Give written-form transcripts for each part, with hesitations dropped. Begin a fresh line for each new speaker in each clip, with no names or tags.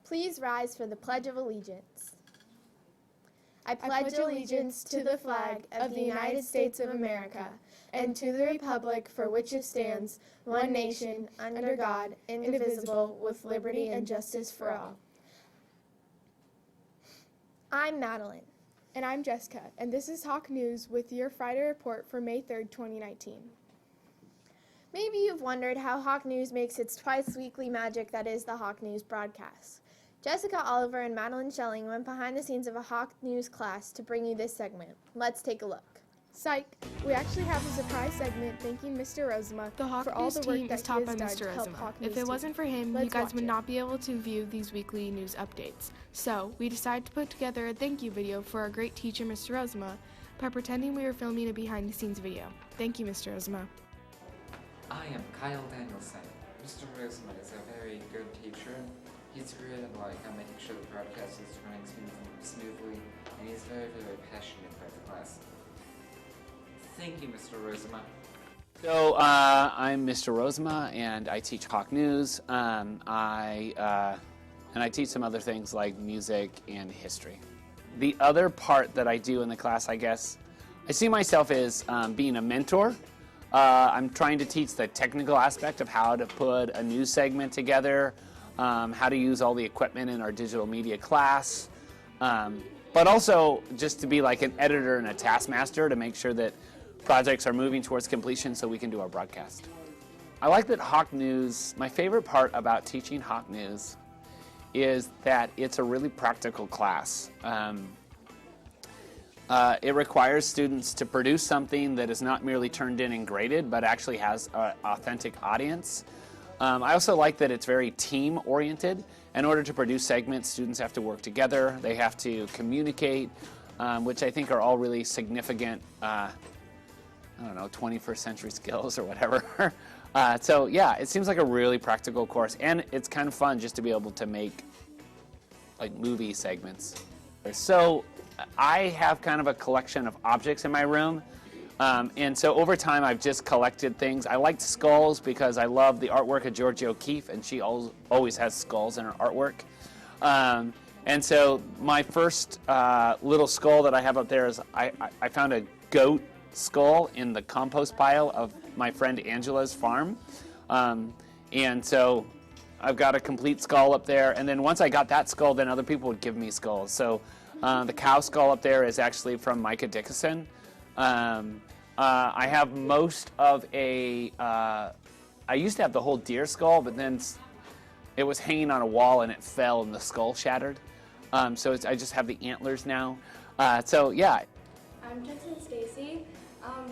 Please rise for the Pledge of Allegiance. I pledge allegiance to the flag of the United States of America and to the republic for which it stands, one nation, under God, indivisible, with liberty and justice for all. I'm Madeline.
And I'm Jessica, and this is Hawk News with your Friday report for May 3rd, 2019.
Maybe you've wondered how Hawk News makes its twice-weekly magic that is the Hawk News broadcast. Jessica Oliver and Madeline Schelling went behind the scenes of a Hawk News class to bring you this segment. Let's take a look.
Psych! We actually have a surprise segment thanking Mr. Rozema for all the work that he has done to help Hawk News.
If it wasn't for him, you guys would not be able to view these weekly news updates. So, we decided to put together a thank you video for our great teacher, Mr. Rozema, by pretending we were filming a behind-the-scenes video. Thank you, Mr. Rozema.
I am Kyle Danielson. Mr. Rozema is a very good teacher. He's really on making sure the broadcast is running smoothly, and he's very, very passionate about the class. Thank you, Mr. Rozema.
So I'm Mr. Rozema, and I teach Hawk News. I teach some other things like music and history. The other part that I do in the class, I guess, I see myself as being a mentor. I'm trying to teach the technical aspect of how to put a news segment together, how to use all the equipment in our digital media class, but also just to be like an editor and a taskmaster to make sure that projects are moving towards completion so we can do our broadcast. I like that Hawk News, my favorite part about teaching Hawk News is that it's a really practical class. It requires students to produce something that is not merely turned in and graded, but actually has an authentic audience. I also like that it's very team-oriented. In order to produce segments, students have to work together. They have to communicate, which I think are all really significant, 21st century skills or whatever. So yeah, it seems like a really practical course, and it's kind of fun just to be able to make like movie segments. So I have kind of a collection of objects in my room. And so over time, I've just collected things. I liked skulls because I love the artwork of Georgia O'Keeffe, and she always has skulls in her artwork. And so my first little skull that I have up there is I found a goat skull in the compost pile of my friend Angela's farm. And so I've got a complete skull up there. And then once I got that skull, then other people would give me skulls. So the cow skull up there is actually from Micah Dickinson. I have most of I used to have the whole deer skull, but then it was hanging on a wall and it fell and the skull shattered. So I just have the antlers now. So yeah.
I'm Jensen Stacy.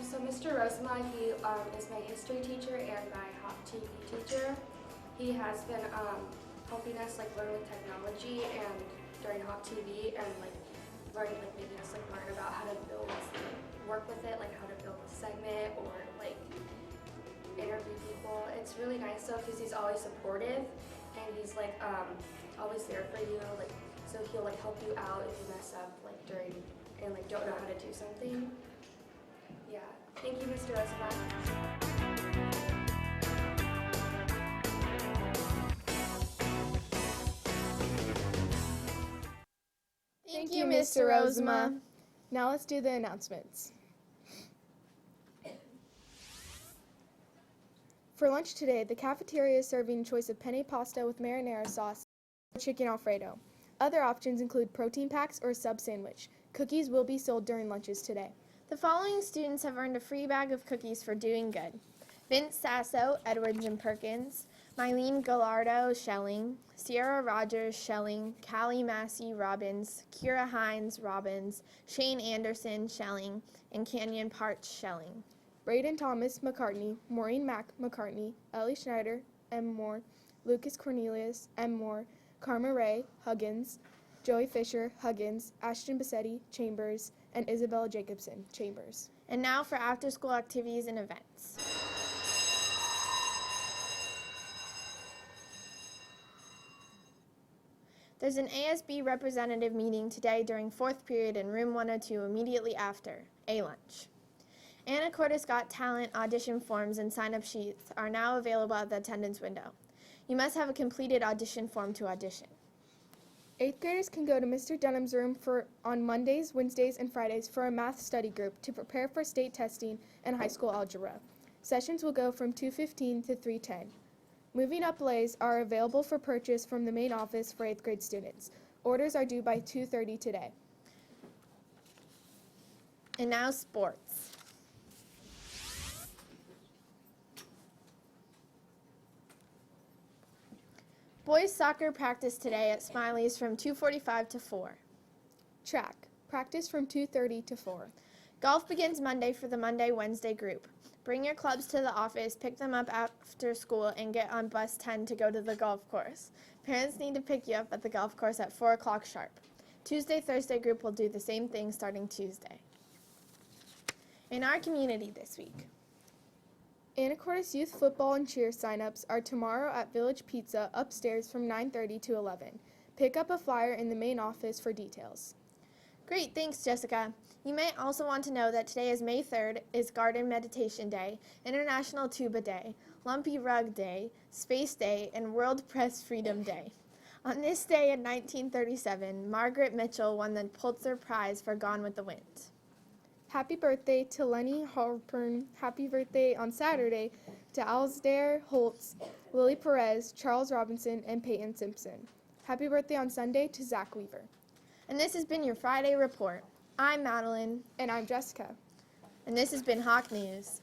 So Mr. Rozema, he is my history teacher and my Hawk TV teacher. He has been helping us learn with technology and during Hawk TV and making us learn about how to work with it, how to build a segment or interview people. It's really nice though because he's always supportive and he's always there for you. So he'll help you out if you mess up during and don't know how to do something. Yeah. Thank you, Mr. Rozema.
Thank you, Mr. Rozema.
Now let's do the announcements. For lunch today, the cafeteria is serving a choice of penne pasta with marinara sauce or chicken Alfredo. Other options include protein packs or a sub sandwich. Cookies will be sold during lunches today.
The following students have earned a free bag of cookies for doing good: Vince Sasso, Edwards and Perkins, Mylene Gallardo, Schelling, Sierra Rogers, Schelling, Callie Massey, Robbins, Kira Hines, Robbins, Shane Anderson, Schelling, and Canyon Parch, Schelling.
Braden Thomas, McCartney, Maureen Mack, McCartney, Ellie Schneider, M. Moore, Lucas Cornelius, M. Moore, Karma Ray, Huggins, Joey Fisher, Huggins, Ashton Bassetti, Chambers, and Isabella Jacobson, Chambers.
And now for after-school activities and events. There's an ASB representative meeting today during 4th period in room 102 immediately after A-lunch. Anna Cordes Got Talent audition forms and sign-up sheets are now available at the attendance window. You must have a completed audition form to audition.
8th graders can go to Mr. Dunham's room on Mondays, Wednesdays, and Fridays for a math study group to prepare for state testing and high school algebra. Sessions will go from 2:15 to 3:10. Moving Up Lays are available for purchase from the main office for 8th grade students. Orders are due by 2:30 today.
And now sports. Boys soccer practice today at Smiley's from 2:45 to 4.
Track. Practice from 2:30 to 4.
Golf begins Monday for the Monday-Wednesday group. Bring your clubs to the office, pick them up after school, and get on bus 10 to go to the golf course. Parents need to pick you up at the golf course at 4 o'clock sharp. Tuesday-Thursday group will do the same thing starting Tuesday. In our community this week,
Anacortes Youth Football and Cheer signups are tomorrow at Village Pizza upstairs from 9:30 to 11. Pick up a flyer in the main office for details.
Great, thanks, Jessica. You may also want to know that today is May 3rd, is Garden Meditation Day, International Tuba Day, Lumpy Rug Day, Space Day, and World Press Freedom Day. On this day in 1937, Margaret Mitchell won the Pulitzer Prize for Gone with the Wind.
Happy birthday to Lenny Harpern. Happy birthday on Saturday to Alasdair Holtz, Lily Perez, Charles Robinson, and Peyton Simpson. Happy birthday on Sunday to Zach Weaver.
And this has been your Friday Report. I'm Madeline.
And I'm Jessica.
And this has been Hawk News.